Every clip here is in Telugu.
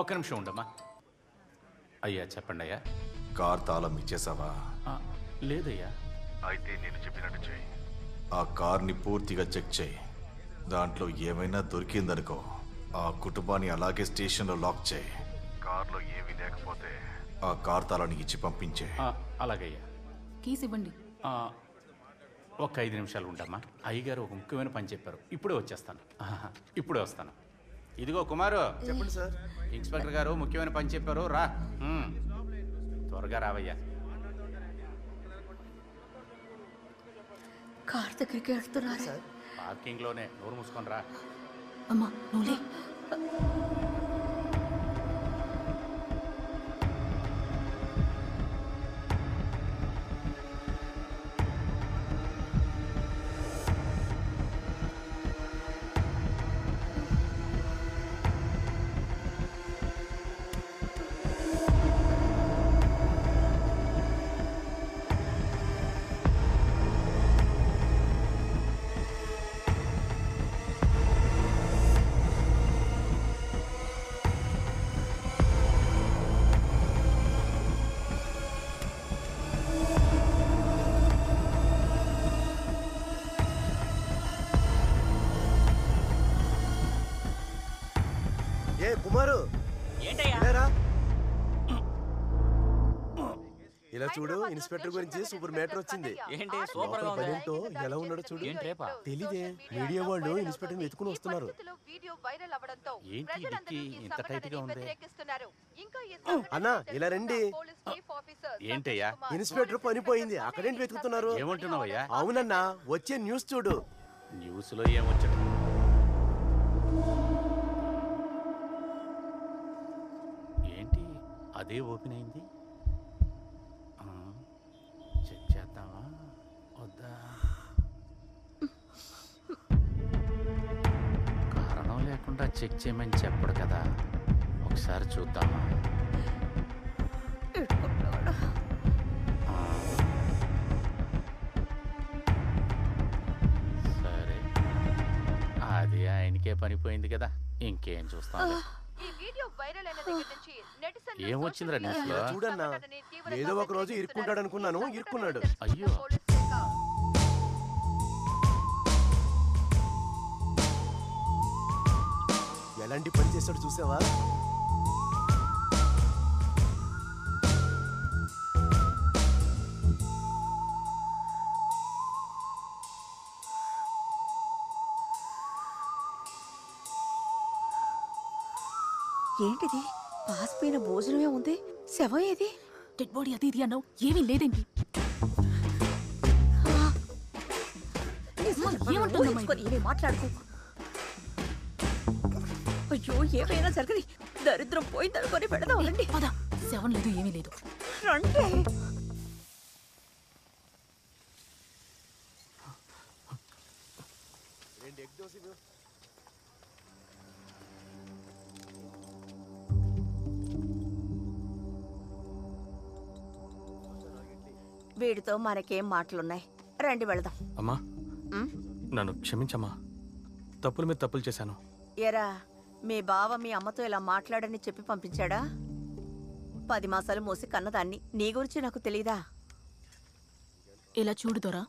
ఒక్క నిమిషం ఉండమ్మా. అయ్యా చెప్పండి అయ్యా. కార్ తాళం ఇచ్చేసావా? లేదయ్యా. అయితే నేను చెప్పినట్టు చేయి. ఆ కార్ని పూర్తిగా చెక్ చేయి. దాంట్లో ఏమైనా దొరికిందనుకో ఆ కుటుంబాన్ని అలాగే స్టేషన్లో లాక్ చేయి. కార్లో ఏమీ లేకపోతే ఆ కార్ తాళాన్ని ఇచ్చి పంపించే. అలాగయ్యా. కీస్ ఇవ్వండి. ఒక 5 నిమిషాలు ఉంటామా. అయ్యగారు ఒక ముఖ్యమైన పని చెప్పారు. ఇప్పుడే వచ్చేస్తాను. ఇప్పుడే వస్తాను. ఇదిగో కుమారు. చెప్పండి సార్. ఇన్స్పెక్టర్ గారు ముఖ్యమైన పని చెప్పారు, రా. త్వరగా రావయ్యా. కార్ దగ్గరికి వెళ్తున్నారు. పార్కింగ్లోనే. నోరు మూసుకొని రా. అమ్మా నువ్వులే. కుమారు ఏంటయ్యా? ఇలా చూడు, ఇన్స్పెక్టర్ గురించి సూపర్ మ్యాటర్ వచ్చింది. ఏంటి సూపర్ గా ఉంది? ఏంటో ఎలా ఉన్నాడో చూడు. ఏంటి రేపా? తెలీదే. మీడియా వాళ్ళు ఇన్స్పెక్టర్ వెతుకుని వస్తున్నారు. ఏంటి డిక్కీ ఇంత టైట్ గా ఉంది? అన్నా ఇలా రండి. ఏంటయ్యా? ఇన్స్పెక్టర్ పని పోయింది. అక్కడేంటి వెతుకుతున్నారు? ఏమంటున్నావయ్యా? అవునన్నా, వచ్చే న్యూస్ చూడు. న్యూస్ లో ఏమొచ్చాడు? ఏంటి అదే ఓపెన్ అయింది? చెక్ చేద్దామా వద్దా? కారణం లేకుండా చెక్ చేయమని చెప్పడు కదా. ఒకసారి చూద్దామా? సరే, అది ఆయనకే పనిపోయింది కదా, ఇంకేం చూస్తాం. ఏమొచ్చిందిరా న్యూస్ లో? చూడన్నా, ఏదో ఒక రోజు ఇరుక్కుంటాడు అనుకున్నాను, ఇరుక్కున్నాడు. అయ్యో, ఎలాంటి పని చేస్తాడు చూసావా? ఏంటిది? పాసిపోయిన భోజనమే ఉంది. శవం ఏది? డెడ్ బాడీ అది ఇది అన్నావు, ఏమీ లేదేంటి? మాట్లాడుకో. అయ్యో, ఏమైనా జరగని దరిద్రం పోయిందనుకొని పెడదాం. రండి. పద. శవం లేదు, ఏమీ లేదు. రండి. వీడితో మనకేం మాటలున్నాయి? రండి వెళదాం. అమ్మా, నన్ను క్షమించమ్మా. తప్పుల మీద తప్పులు చేశాను. ఎరా, మీ బావ మీ అమ్మతో ఇలా మాట్లాడని చెప్పి పంపించాడా? 10 మాసాలు మోసి కన్నదాన్ని. నీ గురించి నాకు తెలీదా? ఇలా చూడు దొరా,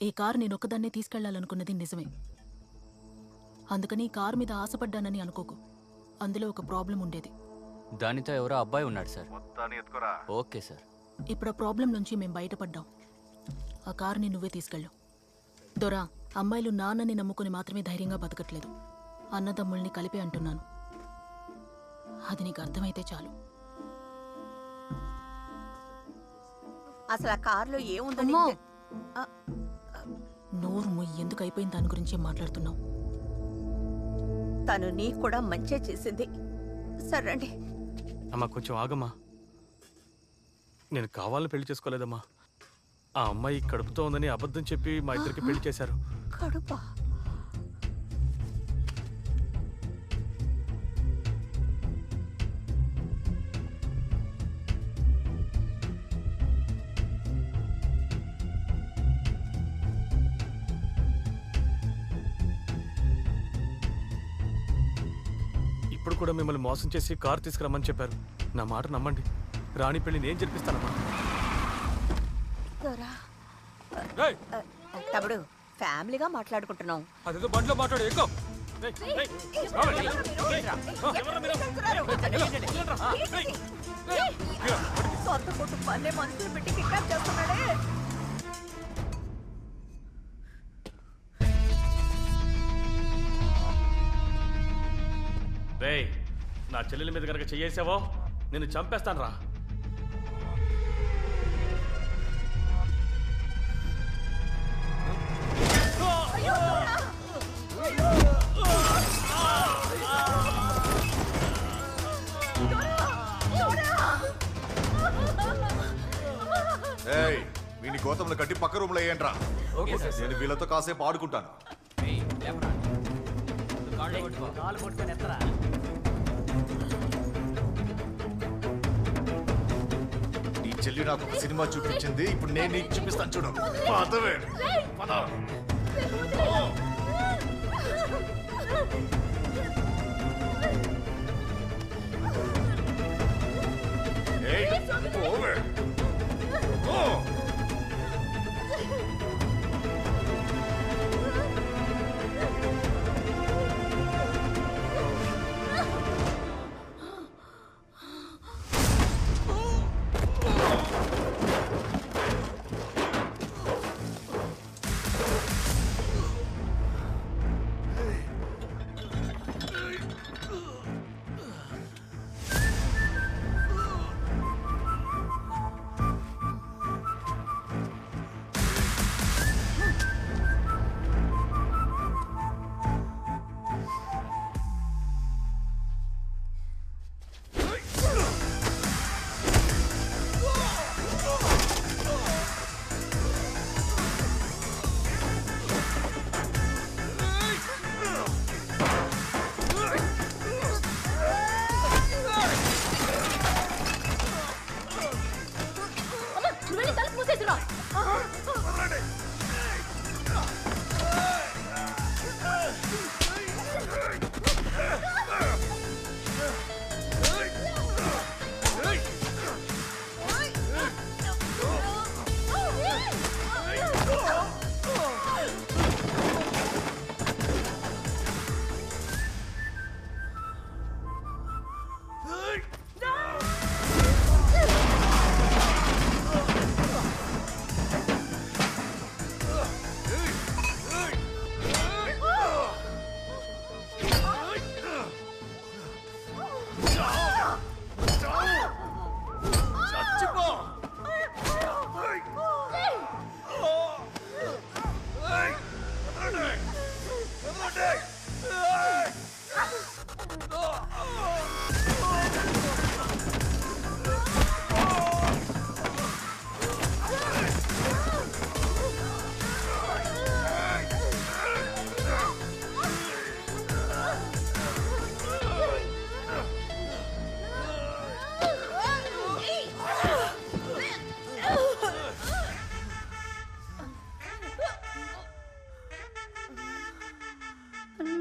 ఈ కారు నేను ఒక్కదాన్నే తీసుకెళ్లాలనుకున్నది నిజమే. అందుకని ఈ కారు మీద ఆశపడ్డానని అనుకోకు. అందులో ఒక ప్రాబ్లం ఉండేది. దానితో ఎవరో అబ్బాయి ఉన్నాడు సార్. Okay sir. ఇప్పుడు ఆ ప్రాబ్లం నుంచి మేం బయటపడ్డాం. ఆ కారుని నువ్వే తీసుకెళ్ళు. దొరా, అమ్మాయిలు నాన్నని నమ్ముకుని మాత్రమే ధైర్యంగా బతకట్లేదు. అన్నదమ్ముల్ని కలిపి అంటున్నాను. అది నీకు అర్థమైతే చాలు. అసలు ఆ కారులో ఏముందని? నోరు మొయ్యి. ఎందుకు అయిపోయిన దాని గురించి మాట్లాడుతున్నావు? తను నీకు కూడా మంచే చేసింది. సరండి. అమ్మా, కొంచెం ఆగమ్మా. నేను కావాలని పెళ్లి చేసుకోలేదమ్మా. ఆ అమ్మాయి కడుపుతో ఉందని అబద్ధం చెప్పి మా ఇద్దరికి పెళ్లి చేశారు. కడుపా? ఇప్పుడు కూడా మిమ్మల్ని మోసం చేసి కారు తీసుకురమ్మని చెప్పారు. నా మాట నమ్మండి, రాణి పెళ్లి నేను జరిపిస్తానమ్మా. తమ్ముడు, ఫ్యామిలీగా మాట్లాడుకుంటున్నాం. అదేదో బండిలో మాట్లాడు ఎక్కువ. సొంత కుటుంబాన్ని మనుషులు పెట్టి కిడ్నాప్ చేస్తున్నాడే. రేయ్, నా చెల్లెల మీద కనుక చెయ్యేసావో నిన్ను చంపేస్తాను రా. వీని గౌతమ్ని కట్టి పక్క రూమ్ లో వేయండి రా. నేను వీళ్ళతో కాసేపు ఆడుకుంటాను. నీ చెల్లి నాకు ఒక సినిమా చూపించింది, ఇప్పుడు నేను నీకు చూపిస్తాను చూడు. పదవే, పద. పోవే.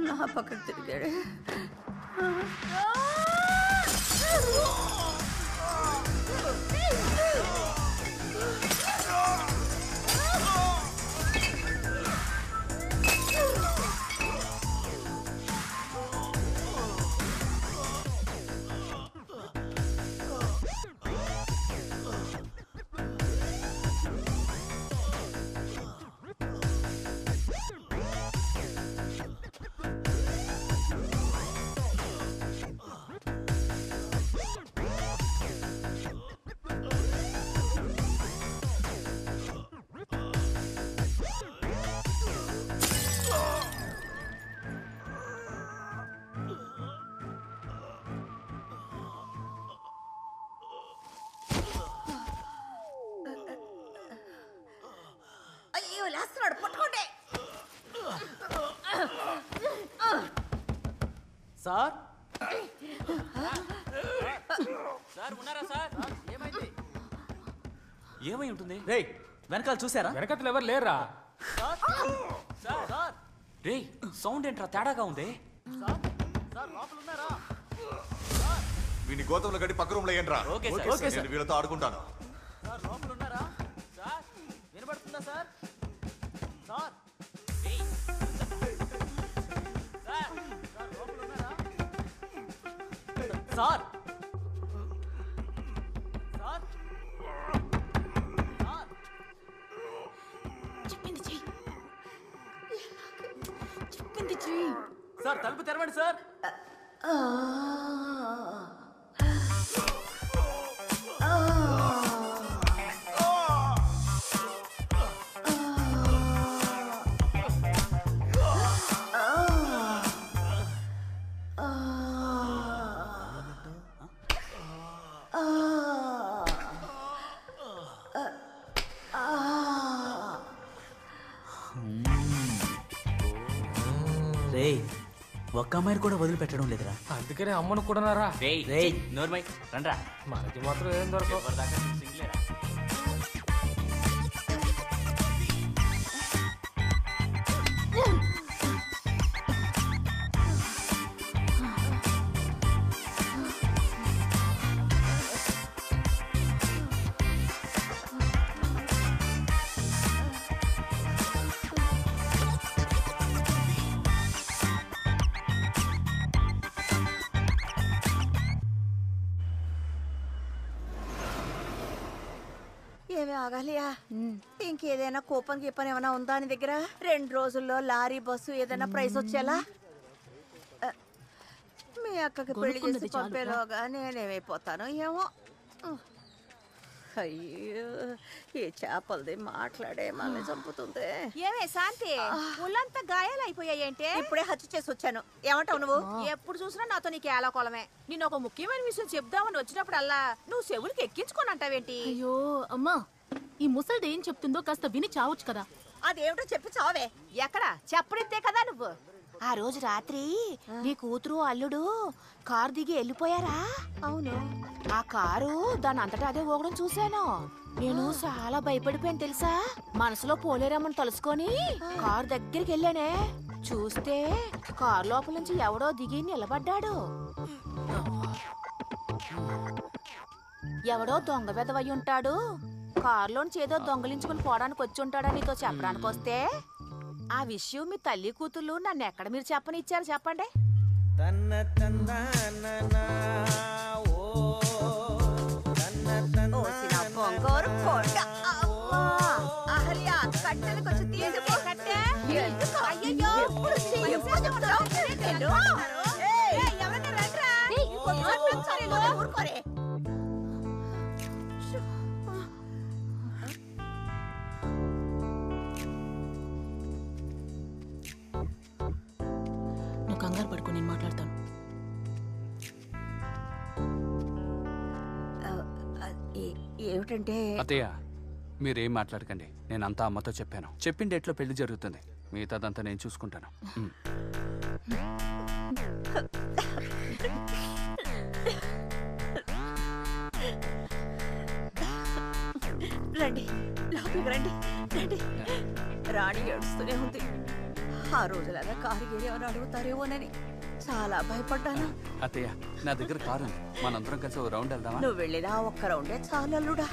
నా పక్కకు తిరిగాడు. అయ్యో, లేస్తున్నాడు, పట్టుకోండి. సార్ సార్ ఉన్నారా సార్? ఏమైంది? ఏమై ఉంటుంది? రేయ్, వెనకాల చూసారా? వెనకట్లు ఎవరు లేరా? సార్ రే, సౌండ్ ఏంట్రా తేడాగా ఉంది? సార్ లోపల ఉన్నారా? వీని గోతంలో గడి పక్క రూమ్లో ఏంట్రా ఓకే సార్. Okay sir. నేను వీళ్ళతో ఆడుకుంటాను. సార్ లోపల ఉన్నారా సార్? వినబడుతుందా సార్? సార్ సార్ లోపల ఉన్నారా? సార్ సార్ సార్ చెప్పింది చెయ్యి. చెప్పింది చెయ్యి. సార్ తలుపు తెరవండి సార్. రేయ్ ఒక్క అమ్మాయిని కూడా వదిలిపెట్టడం లేదురా. అందుకనే అమ్మను కూడానారా? రేయ్ నోర్మై రండ్రా. మనకి మాత్రం ఏం దొరకవు. ఎవరిదాకా సింగిలేరా? ఏమి ఆగాలియా? ఇంకేదైనా కూపన్ గీపన్ ఏమైనా ఉందా నీ దగ్గర? 2 రోజుల్లో లారీ బస్సు ఏదైనా ప్రైస్ వచ్చేలా? మీ అక్కకి పెళ్లి చేసి కొనుక్కున్నది చాలు, పంపేలోగా నేనేమైపోతాను ఏమో. అయ్యో ఈ చేపలది మాట్లాడే మళ్ళీ చంపుతుంది. ఏమే శాంతి, ఒళ్ళంతా గాయాలైపోయాయంటే? ఇప్పుడే హత్య చేసి వచ్చాను. ఏమంటావు నువ్వు? ఎప్పుడు చూసినా నాతో నీకు ఏలాకోలమే. నేను ఒక ముఖ్యమైన విషయం చెప్దామని వచ్చినప్పుడల్లా నువ్వు చెవులకి ఎక్కించుకొని అంటావేంటి? అయ్యో అమ్మా, ఈ ముసలిది ఏం చెప్తుందో కాస్త విని చావచ్చు కదా. అదేమిటో చెప్పి చావే. ఎక్కడ చెప్పడితే కదా నువ్వు. ఆ రోజు రాత్రి నీ కూతురు అల్లుడు కారు దిగి వెళ్ళిపోయారా? అవును. ఆ కారు దాని అంతటా అదే ఊగడం చూశాను. నేను చాలా భయపడిపోయాను తెలుసా. మనసులో పోలేరమ్మని తలుసుకొని కారు దగ్గరికి వెళ్ళానే. చూస్తే కారు లోపల నుంచి ఎవడో దిగి నిలబడ్డాడు. ఎవడో దొంగ వెదవై ఉంటాడు. కారులోంచి ఏదో దొంగలించుకుని పోవడానికి వచ్చి ఉంటాడని నీతో చెప్పడానికి వస్తే ఆ విషయం మీ తల్లి కూతుళ్ళు నన్ను ఎక్కడ మీరు చెప్పనిచ్చారు చెప్పండి. బొంగోరు కొండ. అమ్మా! అహల్య, కట్టెలు కొంచెం తీసిపో. ఎందుకు? ఎప్పుడు చెప్తావు నేను? ఏయ్, ఎవరైనా రండిరా. కొంచెం సరే, ఊరుకోరే. నువ్వు కంగారు పడుకో, నేను మాట్లాడతాను. ఏమిటంటే అత్తయ్య మీరేం మాట్లాడకండి. నేనంతా అమ్మతో చెప్పాను. చెప్పిన డేట్లో పెళ్లి జరుగుతుంది. మిగతాదంతా నేను చూసుకుంటాను. రండి, లోపలికి రండి, రండి. రాణి ఏడుస్తూనే ఉంది. ఆ రోజులాగా కారు ఏమని అడుగుతారేమోనని చాలా భయపడ్డాను. అత్తయ్య నా దగ్గర కారు ఉంది. మనందరం కలిసి ఓ రౌండ్ వెళ్దామా? నువ్వు వెళ్ళినా ఒక్క రౌండే చాలు అల్లుడా.